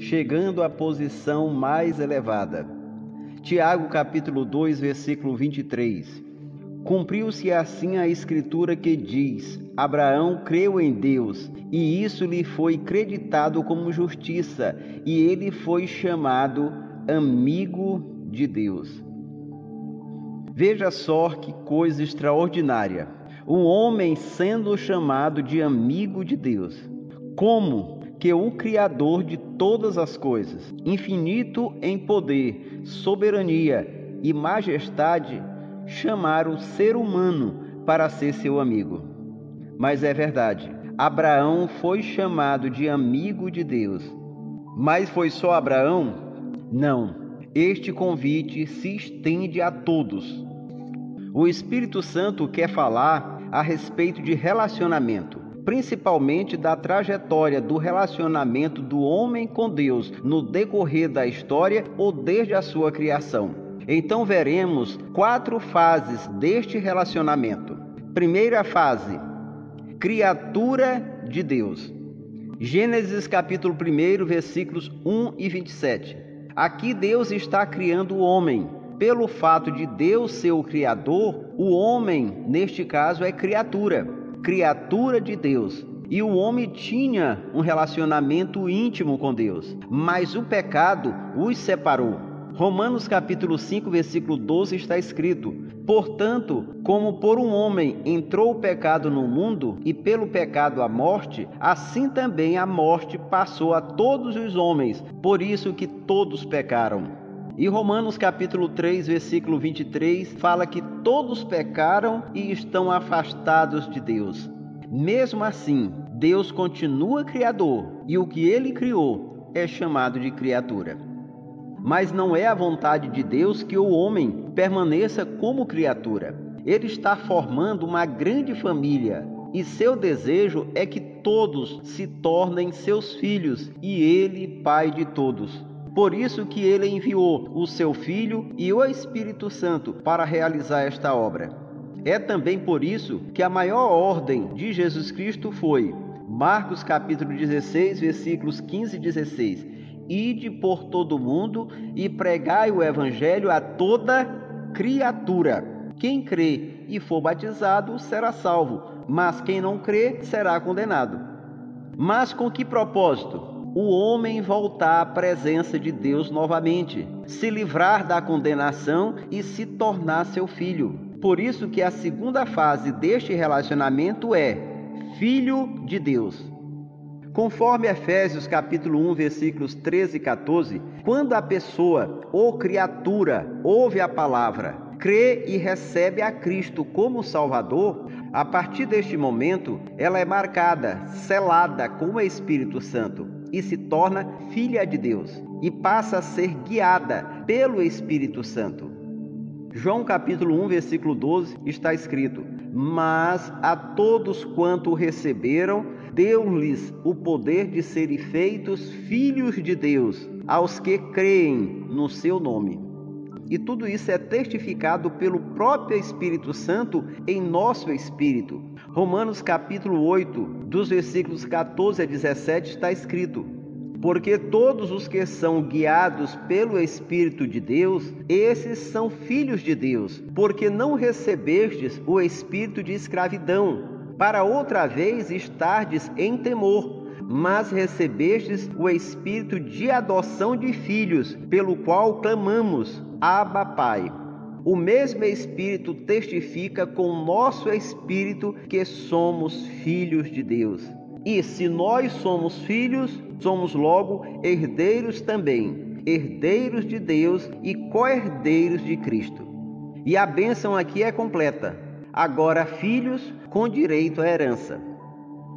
chegando à posição mais elevada. Tiago capítulo 2, versículo 23. Cumpriu-se assim a escritura que diz: Abraão creu em Deus, e isso lhe foi creditado como justiça, e ele foi chamado amigo de Deus. Veja só que coisa extraordinária. Um homem sendo chamado de amigo de Deus. Como que o Criador de todas as coisas, infinito em poder, soberania e majestade, chamar o ser humano para ser seu amigo. Mas é verdade, Abraão foi chamado de amigo de Deus. Mas foi só Abraão? Não. Este convite se estende a todos. O Espírito Santo quer falar a respeito de relacionamento, principalmente da trajetória do relacionamento do homem com Deus no decorrer da história ou desde a sua criação. Então veremos 4 fases deste relacionamento. Primeira fase, criatura de Deus. Gênesis capítulo 1, versículos 1 e 27. Aqui Deus está criando o homem. Pelo fato de Deus ser o Criador, o homem, neste caso, é criatura de Deus. E o homem tinha um relacionamento íntimo com Deus, mas o pecado os separou. Romanos capítulo 5, versículo 12 está escrito: Portanto, como por um homem entrou o pecado no mundo, e pelo pecado a morte, assim também a morte passou a todos os homens, por isso que todos pecaram. E Romanos capítulo 3, versículo 23, fala que todos pecaram e estão afastados de Deus. Mesmo assim, Deus continua criador, e o que ele criou é chamado de criatura. Mas não é a vontade de Deus que o homem permaneça como criatura. Ele está formando uma grande família, e seu desejo é que todos se tornem seus filhos, e ele, pai de todos. Por isso que ele enviou o seu Filho e o Espírito Santo para realizar esta obra. É também por isso que a maior ordem de Jesus Cristo foi Marcos capítulo 16, versículos 15 e 16. Ide por todo o mundo e pregai o evangelho a toda criatura. Quem crê e for batizado será salvo, mas quem não crê será condenado. Mas com que propósito? O homem voltar à presença de Deus novamente, se livrar da condenação e se tornar seu filho. Por isso que a segunda fase deste relacionamento é filho de Deus. Conforme Efésios capítulo 1, versículos 13 e 14, quando a pessoa ou criatura ouve a palavra, crê e recebe a Cristo como Salvador, a partir deste momento ela é marcada, selada com o Espírito Santo e se torna filha de Deus e passa a ser guiada pelo Espírito Santo. João capítulo 1, versículo 12 está escrito: Mas a todos quanto o receberam, deu-lhes o poder de serem feitos filhos de Deus, aos que creem no seu nome. E tudo isso é testificado pelo próprio Espírito Santo em nosso espírito. Romanos capítulo 8, dos versículos 14 a 17 está escrito: Porque todos os que são guiados pelo Espírito de Deus, esses são filhos de Deus, porque não recebestes o espírito de escravidão, para outra vez estardes em temor, mas recebestes o espírito de adoção de filhos, pelo qual clamamos: Abba, Pai. O mesmo Espírito testifica com o nosso espírito que somos filhos de Deus. E se nós somos filhos, somos logo herdeiros também, herdeiros de Deus e co-herdeiros de Cristo. E a bênção aqui é completa. Agora filhos com direito à herança.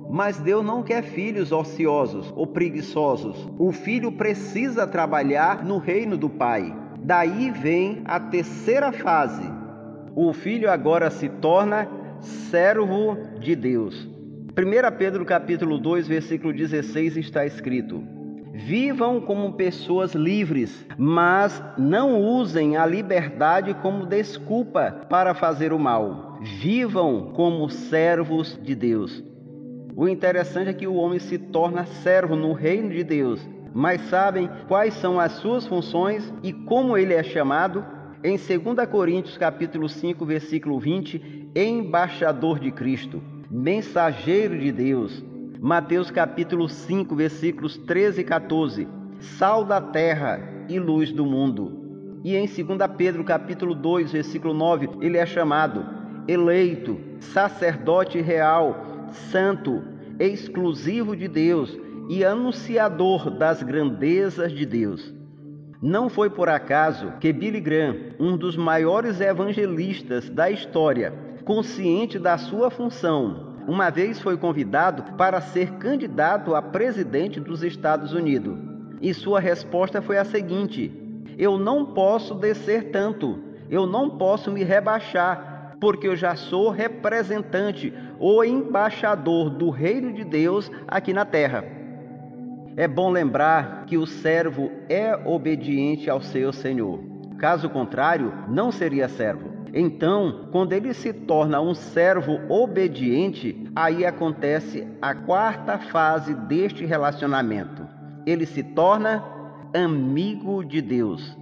Mas Deus não quer filhos ociosos ou preguiçosos. O filho precisa trabalhar no reino do Pai. Daí vem a terceira fase. O filho agora se torna servo de Deus. 1 Pedro capítulo 2, versículo 16 está escrito: Vivam como pessoas livres, mas não usem a liberdade como desculpa para fazer o mal. Vivam como servos de Deus. O interessante é que o homem se torna servo no reino de Deus, mas sabem quais são as suas funções e como ele é chamado? Em 2 Coríntios capítulo 5, versículo 20, embaixador de Cristo, mensageiro de Deus. Mateus capítulo 5, versículos 13 e 14, sal da terra e luz do mundo. E em 2 Pedro capítulo 2, versículo 9, ele é chamado eleito, sacerdote real, santo, exclusivo de Deus e anunciador das grandezas de Deus. Não foi por acaso que Billy Graham, um dos maiores evangelistas da história, consciente da sua função, uma vez foi convidado para ser candidato a presidente dos Estados Unidos. E sua resposta foi a seguinte: eu não posso descer tanto, eu não posso me rebaixar, porque eu já sou representante ou embaixador do reino de Deus aqui na terra. É bom lembrar que o servo é obediente ao seu Senhor. Caso contrário, não seria servo. Então, quando ele se torna um servo obediente, aí acontece a quarta fase deste relacionamento. Ele se torna amigo de Deus,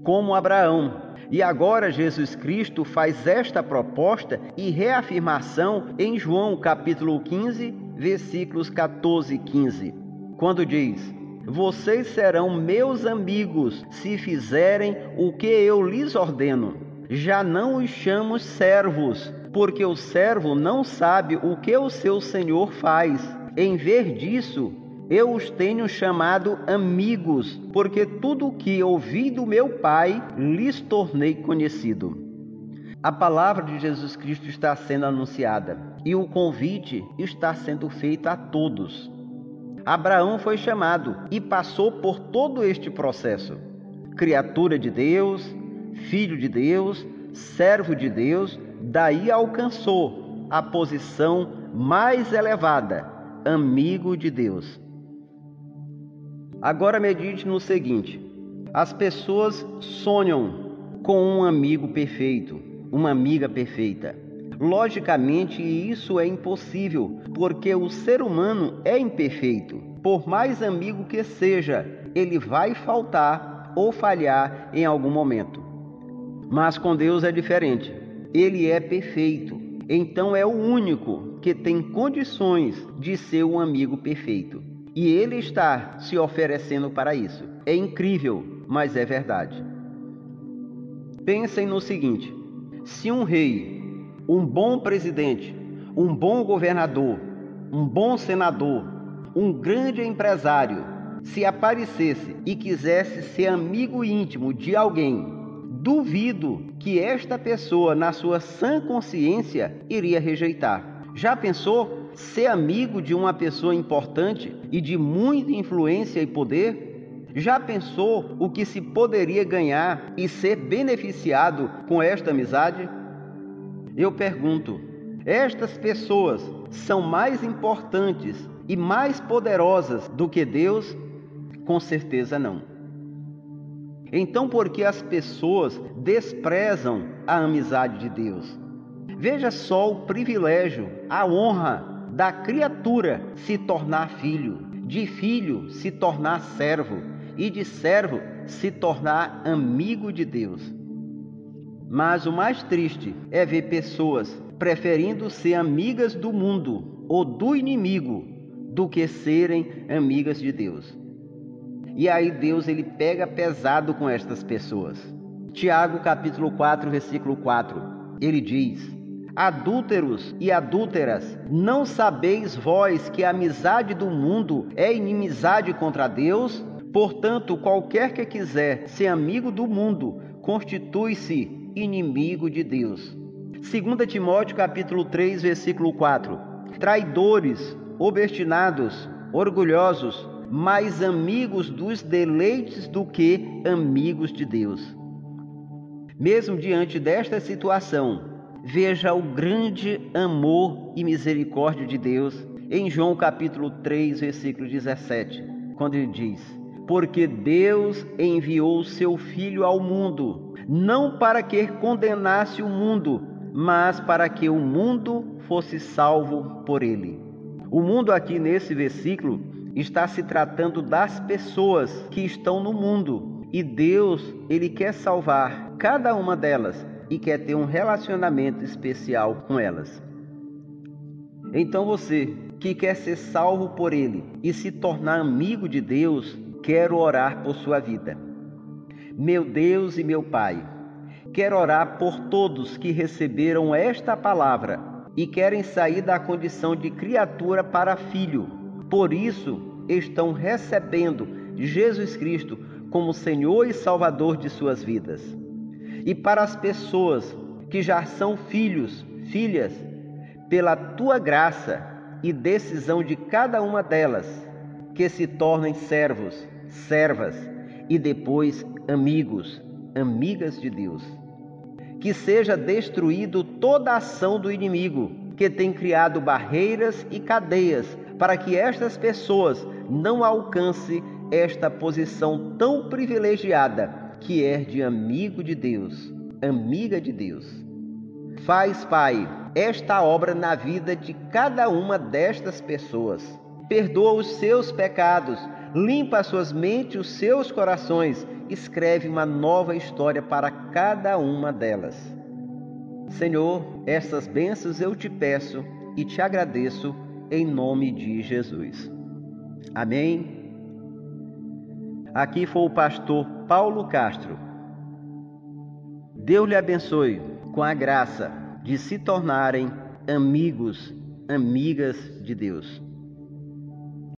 como Abraão. E agora Jesus Cristo faz esta proposta e reafirmação em João capítulo 15, versículos 14 e 15. Quando diz: vocês serão meus amigos se fizerem o que eu lhes ordeno. Já não os chamo servos, porque o servo não sabe o que o seu senhor faz. Em vez disso, eu os tenho chamado amigos, porque tudo o que ouvi do meu Pai lhes tornei conhecido. A palavra de Jesus Cristo está sendo anunciada e o convite está sendo feito a todos. Abraão foi chamado e passou por todo este processo. Criatura de Deus, filho de Deus, servo de Deus, daí alcançou a posição mais elevada, amigo de Deus. Agora medite no seguinte: as pessoas sonham com um amigo perfeito, uma amiga perfeita. Logicamente, isso é impossível, porque o ser humano é imperfeito. Por mais amigo que seja, ele vai faltar ou falhar em algum momento. Mas com Deus é diferente. Ele é perfeito. Então é o único que tem condições de ser um amigo perfeito. E ele está se oferecendo para isso. É incrível, mas é verdade. Pensem no seguinte: se um rei, um bom presidente, um bom governador, um bom senador, um grande empresário, se aparecesse e quisesse ser amigo íntimo de alguém, duvido que esta pessoa, na sua sã consciência, iria rejeitar. Já pensou ser amigo de uma pessoa importante e de muita influência e poder? Já pensou o que se poderia ganhar e ser beneficiado com esta amizade? Eu pergunto: estas pessoas são mais importantes e mais poderosas do que Deus? Com certeza não. Então, por que as pessoas desprezam a amizade de Deus? Veja só o privilégio, a honra da criatura se tornar filho, de filho se tornar servo e de servo se tornar amigo de Deus. Mas o mais triste é ver pessoas preferindo ser amigas do mundo ou do inimigo do que serem amigas de Deus. E aí Deus ele pega pesado com estas pessoas. Tiago capítulo 4, versículo 4, ele diz: adúlteros e adúlteras, não sabeis vós que a amizade do mundo é inimizade contra Deus? Portanto, qualquer que quiser ser amigo do mundo, constitui-se inimigo de Deus. 2 Timóteo capítulo 3, versículo 4. Traidores, obstinados, orgulhosos, mais amigos dos deleites do que amigos de Deus. Mesmo diante desta situação, veja o grande amor e misericórdia de Deus em João capítulo 3, versículo 17, quando ele diz: porque Deus enviou o seu Filho ao mundo, não para que condenasse o mundo, mas para que o mundo fosse salvo por ele. O mundo aqui nesse versículo está se tratando das pessoas que estão no mundo. E Deus, Ele quer salvar cada uma delas e quer ter um relacionamento especial com elas. Então você que quer ser salvo por Ele e se tornar amigo de Deus, quero orar por sua vida. Meu Deus e meu Pai, quero orar por todos que receberam esta palavra e querem sair da condição de criatura para filho. Por isso, estão recebendo Jesus Cristo como Senhor e Salvador de suas vidas. E para as pessoas que já são filhos, filhas, pela tua graça e decisão de cada uma delas, que se tornem servos, servas e depois amigos, amigas de Deus. Que seja destruído toda a ação do inimigo que tem criado barreiras e cadeias para que estas pessoas não alcancem esta posição tão privilegiada que é de amigo de Deus, amiga de Deus. Faz, Pai, esta obra na vida de cada uma destas pessoas. Perdoa os seus pecados, limpa as suas mentes e os seus corações. Escreve uma nova história para cada uma delas. Senhor, essas bênçãos eu te peço e te agradeço em nome de Jesus. Amém. Aqui foi o pastor Paulo Castro. Deus lhe abençoe com a graça de se tornarem amigos, amigas de Deus.